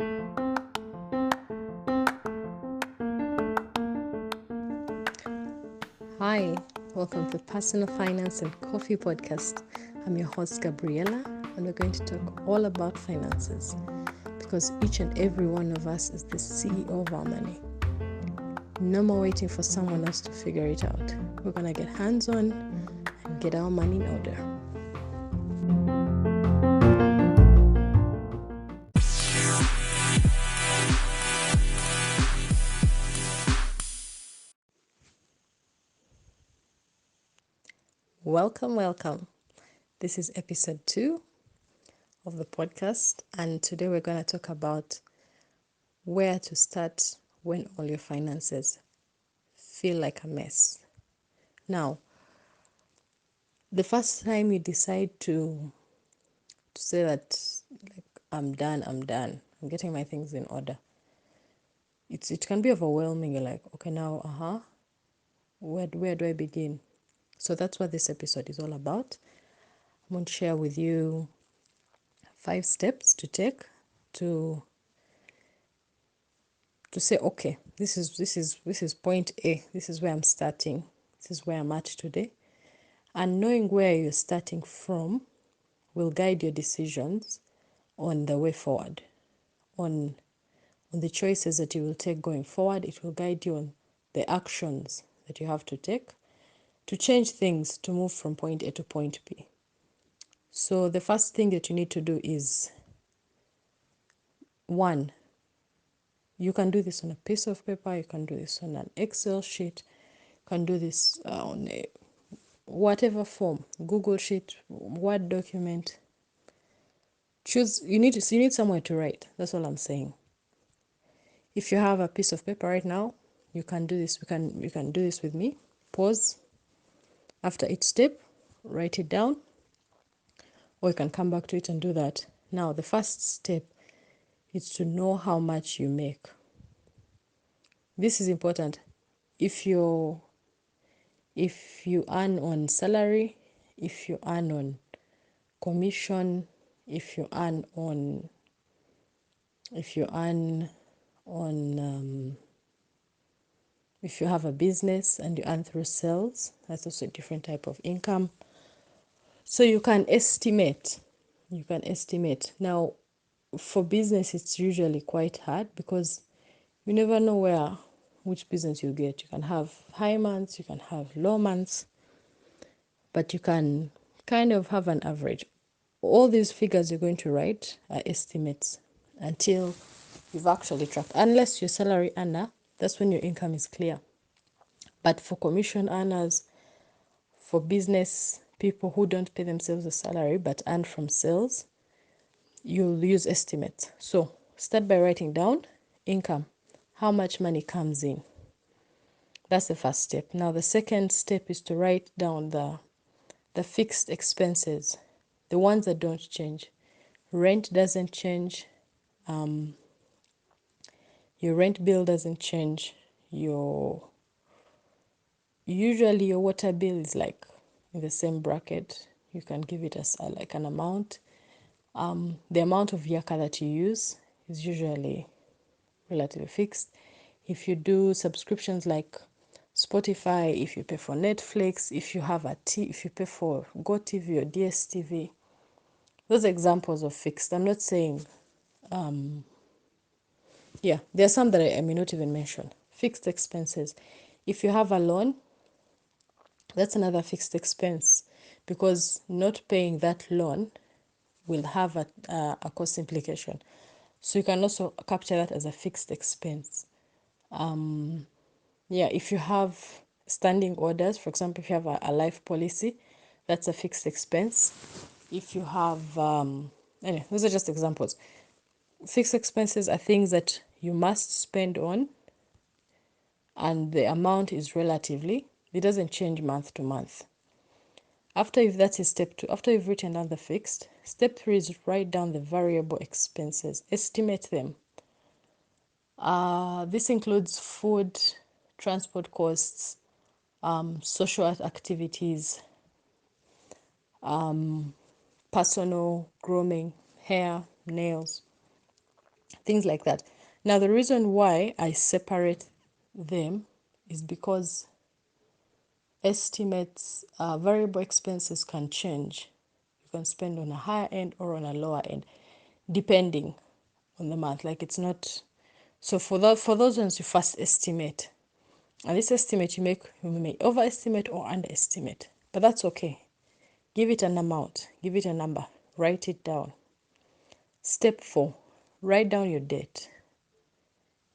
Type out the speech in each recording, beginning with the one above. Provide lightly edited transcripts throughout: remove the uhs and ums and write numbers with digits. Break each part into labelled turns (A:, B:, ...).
A: Hi, welcome to Personal Finance and Coffee Podcast. I'm your host, Gabriella, and we're going to talk all about finances because each and every one of us is the CEO of our money. No more waiting for someone else to figure it out. We're going to get hands on and get our money in order. Welcome. This is episode 2 of the podcast, and today we're going to talk about where to start when all your finances feel like a mess. Now, the first time you decide to say that, like, I'm done, I'm getting my things in order, it can be overwhelming. You're like, okay, now where do I begin? So that's what this episode is all about. I'm going to share with you 5 steps to take to say, okay, this is point A, this is where I'm starting, this is where I'm at today. And knowing where you're starting from will guide your decisions on the way forward, on the choices that you will take going forward. It will guide you on the actions that you have to take to change things, to move from point A to point B. So the first thing that you need to do is, 1, you can do this on a piece of paper, you can do this on an Excel sheet, you can do this on a whatever form, Google Sheet, Word document. You need somewhere to write. That's all I'm saying. If you have a piece of paper right now, you can do this. You can do this with me. Pause after each step, write it down, or you can come back to it and do that. Now, the first step is to know how much you make. This is important. If you earn on salary, if you earn on commission, if you earn on if you have a business and you earn through sales, that's also a different type of income. So you can estimate. Now, for business, it's usually quite hard because you never know which business you get. You can have high months, you can have low months, but you can kind of have an average. All these figures you're going to write are estimates until you've actually tracked. Unless you're salary earner, that's when your income is clear. But for commission earners, for business people who don't pay themselves a salary but earn from sales, you'll use estimates. So start by writing down income, how much money comes in. That's the first step. Now the second step is to write down the fixed expenses, the ones that don't change. Rent doesn't change. Your rent bill doesn't change. Usually your water bill is like in the same bracket. You can give it as like an amount. The amount of yaka that you use is usually relatively fixed. If you do subscriptions like Spotify, if you pay for Netflix, if you pay for GoTV or DSTV, those are examples of fixed. I'm not saying, there are some that I may not even mention. Fixed expenses. If you have a loan, that's another fixed expense because not paying that loan will have a cost implication. So you can also capture that as a fixed expense. If you have standing orders, for example, if you have a life policy, that's a fixed expense. If you have, anyway, those are just examples. Fixed expenses are things that you must spend on, and the amount is it doesn't change month to month. That is step 2. After you've written down the fixed, step 3 is write down the variable expenses, estimate them. This includes food, transport costs, social activities, personal grooming, hair, nails. things like that. Now, the reason why I separate them is because estimates, variable expenses can change. You can spend on a higher end or on a lower end, depending on the month. Like it's not. So for those ones, you first estimate, and this estimate you may overestimate or underestimate, but that's okay. Give it an amount, give it a number, write it down. Step 4, write down your debt.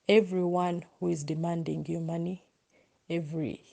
A: Everyone who is demanding you money, every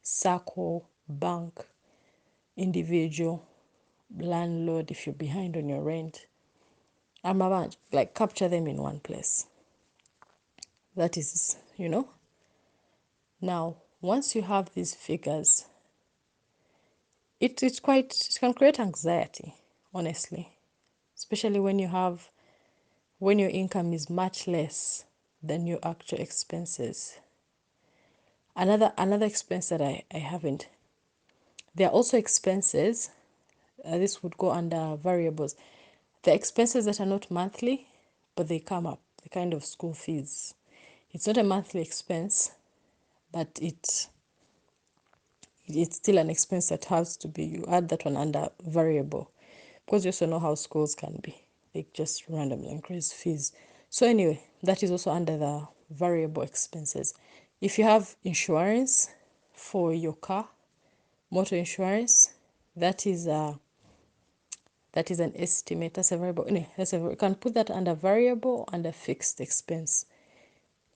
A: circle, bank, individual, landlord, if you're behind on your rent, like capture them in one place. That is, Now, once you have these figures, it can create anxiety, honestly, especially when your income is much less than your actual expenses. Another expense that I haven't. There are also expenses. This would go under variables. The expenses that are not monthly, but they come up. The kind of school fees. It's not a monthly expense, but it's still an expense that has to be. You add that one under variable, because you also know how schools can be. They just randomly increase fees. So anyway, that is also under the variable expenses. If you have insurance for your car, motor insurance, that is an estimate. That's a variable. No, you can put that under variable, under fixed expense.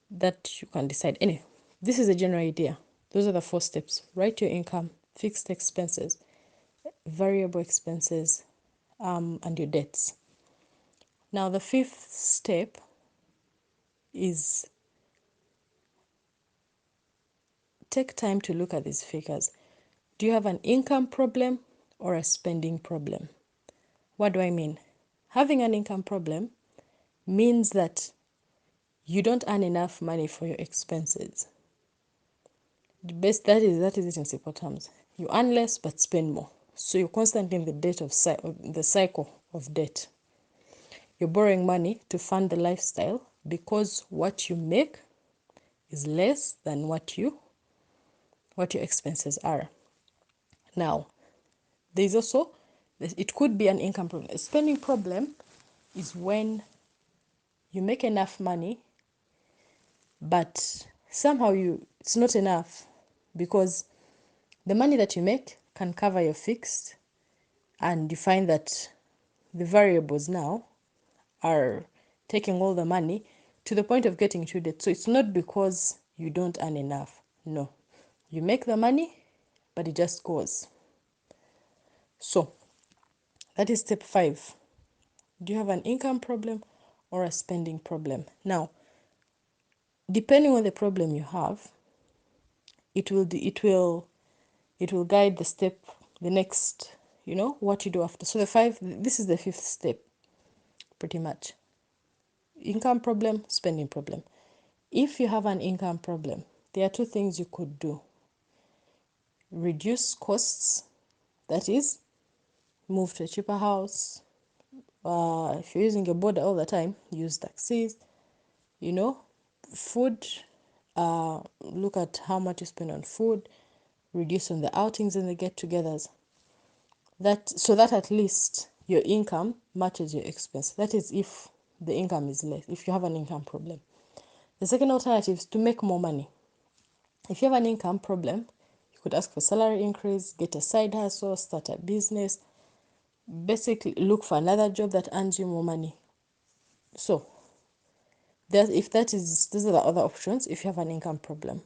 A: That you can decide. Anyway, this is a general idea. Those are the 4 steps. Write your income, fixed expenses, variable expenses, and your debts. Now, the 5th step is take time to look at these figures. Do you have an income problem or a spending problem? What do I mean? Having an income problem means that you don't earn enough money for your expenses. That is it in simple terms. You earn less but spend more. So you're constantly in the cycle of debt. You're borrowing money to fund the lifestyle because what you make is less than what your expenses are. Now, there's also, it could be an income problem. A spending problem is when you make enough money, but somehow it's not enough, because the money that you make can cover your fixed, and you find that the variables now are taking all the money to the point of getting into debt. So it's not because you don't earn enough. No. You make the money, but it just goes. So that is step 5. Do you have an income problem or a spending problem? Now, depending on the problem you have, it will guide the next, what you do after. So this is the 5th step, pretty much. Income problem, spending problem. If you have an income problem, there are 2 things you could do. Reduce costs, that is, move to a cheaper house. If you're using a boda all the time, use taxis. Food, look at how much you spend on food, reduce on the outings and the get-togethers. So that at least your income matches your expense. That is if the income is less, if you have an income problem. The second alternative is to make more money. If you have an income problem, you could ask for salary increase, get a side hustle, start a business, basically look for another job that earns you more money. So those are the other options if you have an income problem.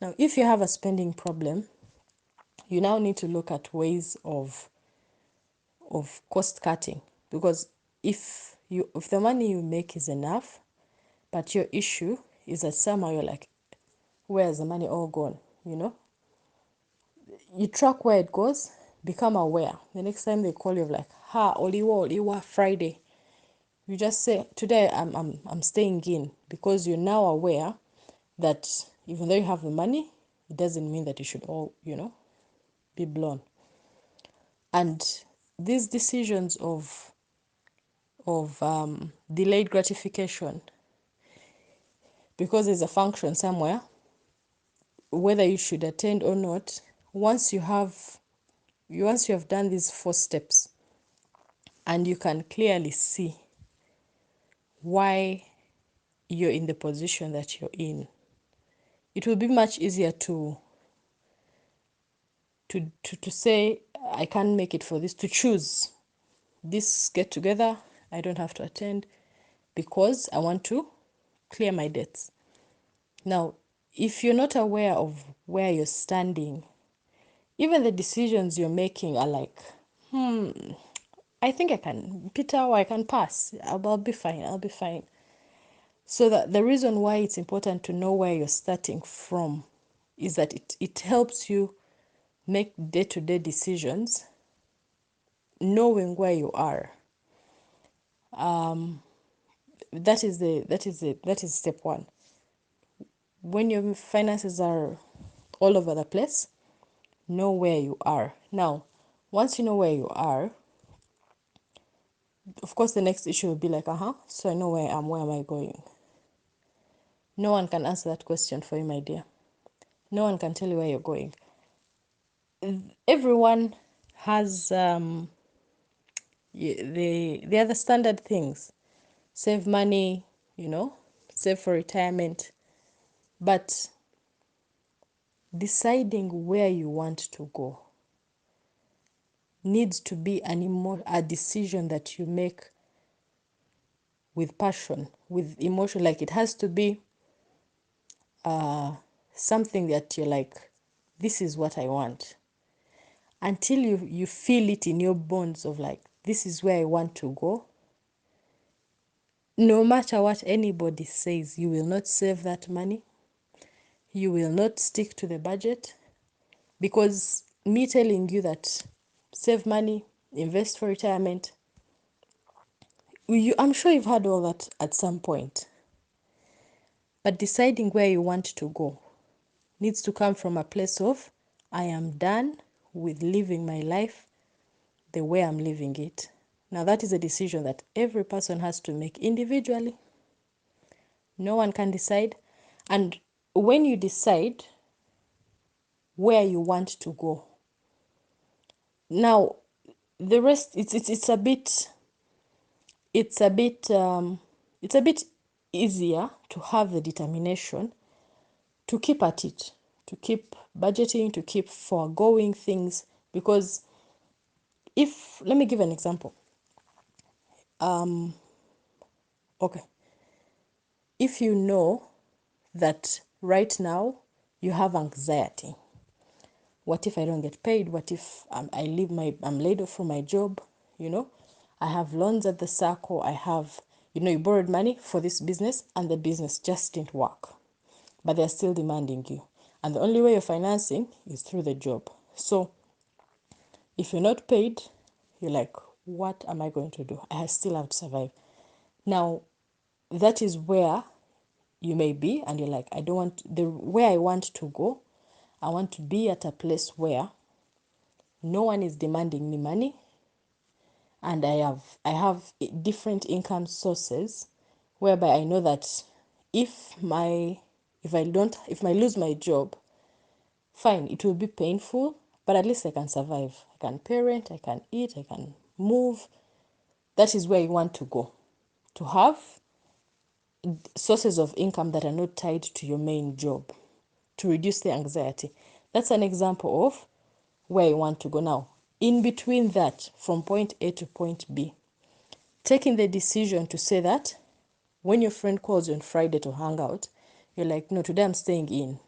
A: Now, if you have a spending problem, you now need to look at ways of cost cutting, because if the money you make is enough, but your issue is that somehow you're like, where's the money all gone? You track where it goes, become aware. The next time they call you, like, oliwa Friday, you just say, today I'm staying in, because you're now aware that even though you have the money, it doesn't mean that you should all, be blown. And these decisions of of delayed gratification, because there's a function somewhere, whether you should attend or not. Once you have done these 4 steps and you can clearly see why you're in the position that you're in, it will be much easier to say, I can't make it for this, to choose this get together. I don't have to attend because I want to clear my debts. Now, if you're not aware of where you're standing, even the decisions you're making are like, I think I can, Peter, or I can pass. I'll be fine. I'll be fine. So that the reason why it's important to know where you're starting from is that it helps you make day-to-day decisions knowing where you are. That is step 1. When your finances are all over the place, know where you are. Now, once you know where you are, of course the next issue will be like, so I know where I am, where am I going? No one can answer that question for you, my dear. No one can tell you where you're going. Everyone has the other standard things. Save money, save for retirement. But deciding where you want to go needs to be a decision that you make with passion, with emotion. Like, it has to be something that you're like, this is what I want. Until you feel it in your bones of like, this is where I want to go, no matter what anybody says, you will not save that money. You will not stick to the budget. Because me telling you that save money, invest for retirement, I'm sure you've heard all that at some point. But deciding where you want to go needs to come from a place of, I am done with living my life the way I'm living it. Now, that is a decision that every person has to make individually. No one can decide. And when you decide where you want to go, now the rest, it's a bit easier to have the determination to keep at it, to keep budgeting, to keep foregoing things. Because let me give an example. Okay, if you know that right now you have anxiety, what if I don't get paid? What if I'm laid off from my job? I have loans at the circle. I have, you borrowed money for this business and the business just didn't work, but they're still demanding you. And the only way you're financing is through the job. So if you're not paid, you're like, what am I going to do? I still have to survive. Now, that is where you may be, and you're like, where I want to go, I want to be at a place where no one is demanding me money, and I have different income sources, whereby I know that if I lose my job, fine, it will be painful, but at least I can survive. I can parent, I can eat, I can move. That is where you want to go, to have sources of income that are not tied to your main job, to reduce the anxiety. That's an example of where you want to go. Now, in between that, from point A to point B, taking the decision to say that when your friend calls you on Friday to hang out, you're like, no, today I'm staying in.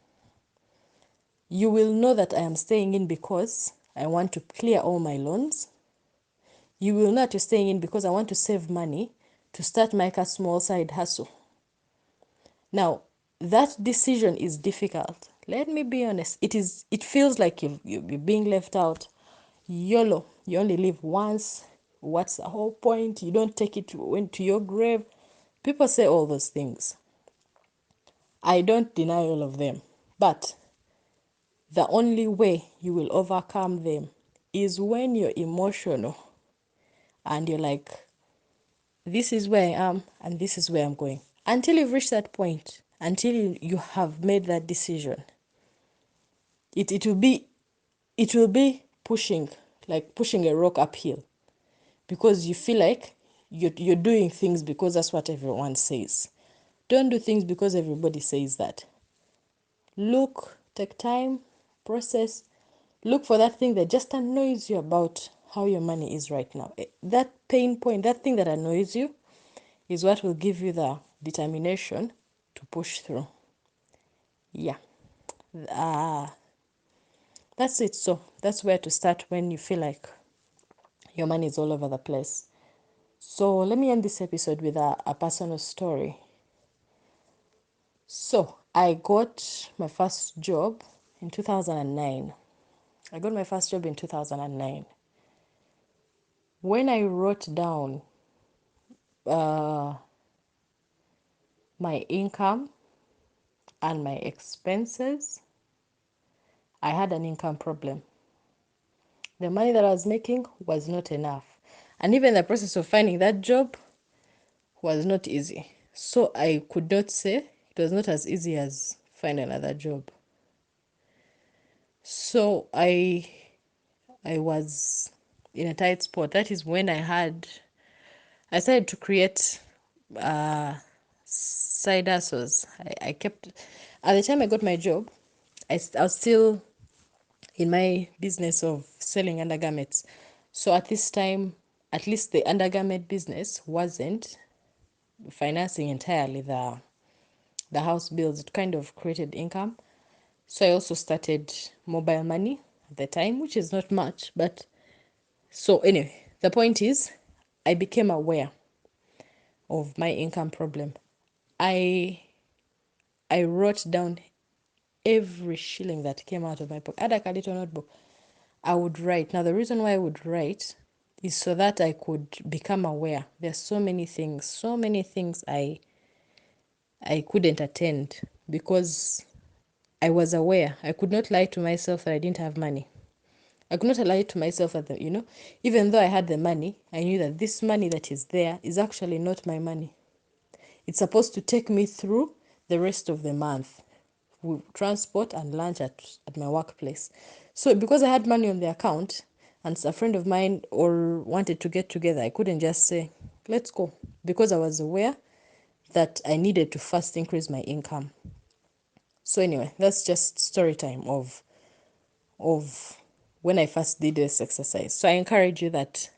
A: You will know that I am staying in because I want to clear all my loans. You will know that you're staying in because I want to save money to start my small side hustle. Now, that decision is difficult. Let me be honest. It feels like you're being left out. YOLO. You only live once. What's the whole point? You don't take it to your grave. People say all those things. I don't deny all of them. But the only way you will overcome them is when you're emotional and you're like, this is where I am and this is where I'm going. Until you've reached that point, until you have made that decision, it will be pushing, like pushing a rock uphill, because you feel like you're doing things because that's what everyone says. Don't do things because everybody says that. Look, take time, process, look for that thing that just annoys you about how your money is right now. That pain point, that thing that annoys you, is what will give you the determination to push through. Yeah. Uh, that's it. So that's where to start when you feel like your money is all over the place. So let me end this episode with a personal story. So I got my first job in 2009. I got my first job in 2009. When I wrote down uh, my income and my expenses, I had an income problem. The money that I was making was not enough. And even the process of finding that job was not easy. So I could not say it was not as easy as find another job. So I was in a tight spot. That is when I started to create side hustles. I kept, at the time I got my job, I was still in my business of selling undergarments. So at this time, at least the undergarment business wasn't financing entirely the house bills. It kind of created income. So I also started mobile money at the time, which is not much, but so anyway, the point is I became aware of my income problem. I I wrote down every shilling that came out of my pocket. I had like a little notebook. I would write. Now the reason why I would write is so that I could become aware. There's so many things I couldn't attend because I was aware. I could not lie to myself that I didn't have money. I could not lie to myself that, even though I had the money, I knew that this money that is there is actually not my money. It's supposed to take me through the rest of the month with transport and lunch at my workplace. So because I had money on the account and a friend of mine or wanted to get together, I couldn't just say, let's go, because I was aware that I needed to first increase my income. So anyway, that's just story time of when I first did this exercise. So I encourage you that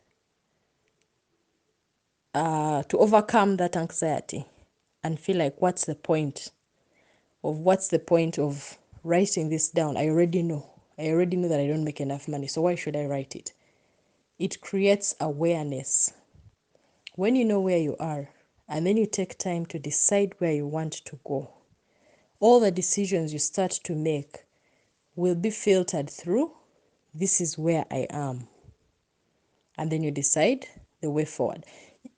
A: to overcome that anxiety and feel like what's the point of writing this down? I already know. I already know that I don't make enough money. So why should I write it? It creates awareness. When you know where you are and then you take time to decide where you want to go, all the decisions you start to make will be filtered through this is where I am. And then you decide the way forward.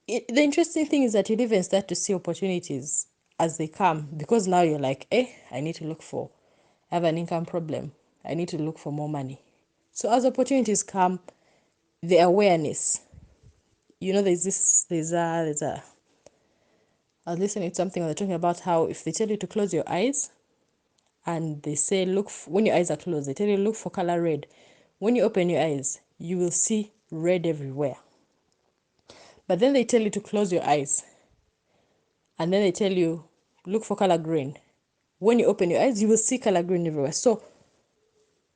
A: The interesting thing is that you even start to see opportunities as they come, because now you're like, I need to I have an income problem. I need to look for more money. So as opportunities come, the awareness, I was listening to something, they're talking about how if they tell you to close your eyes and they say, when your eyes are closed, they tell you look for color red. When you open your eyes, you will see red everywhere. But then they tell you to close your eyes and then they tell you look for color green. When you open your eyes, you will see color green everywhere. So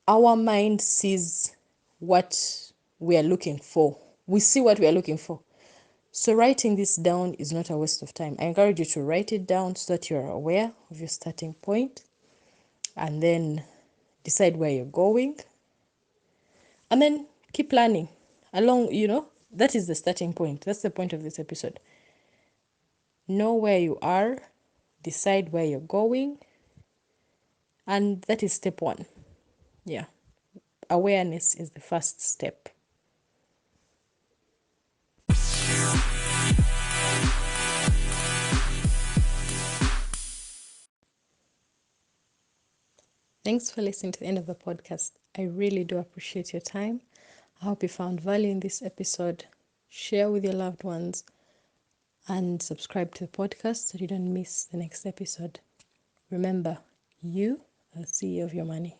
A: our mind sees what we are looking for. We see what we are looking for. So writing this down is not a waste of time. I encourage you to write it down so that you're aware of your starting point and then decide where you're going and then keep planning along, that is the starting point. That's the point of this episode. Know where you are, decide where you're going, and that is step one. Yeah. Awareness is the first step. Thanks for listening to the end of the podcast. I really do appreciate your time. I hope you found value in this episode. Share with your loved ones. and subscribe to the podcast so you don't miss the next episode. Remember, you are the CEO of your money.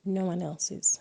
A: No one else is.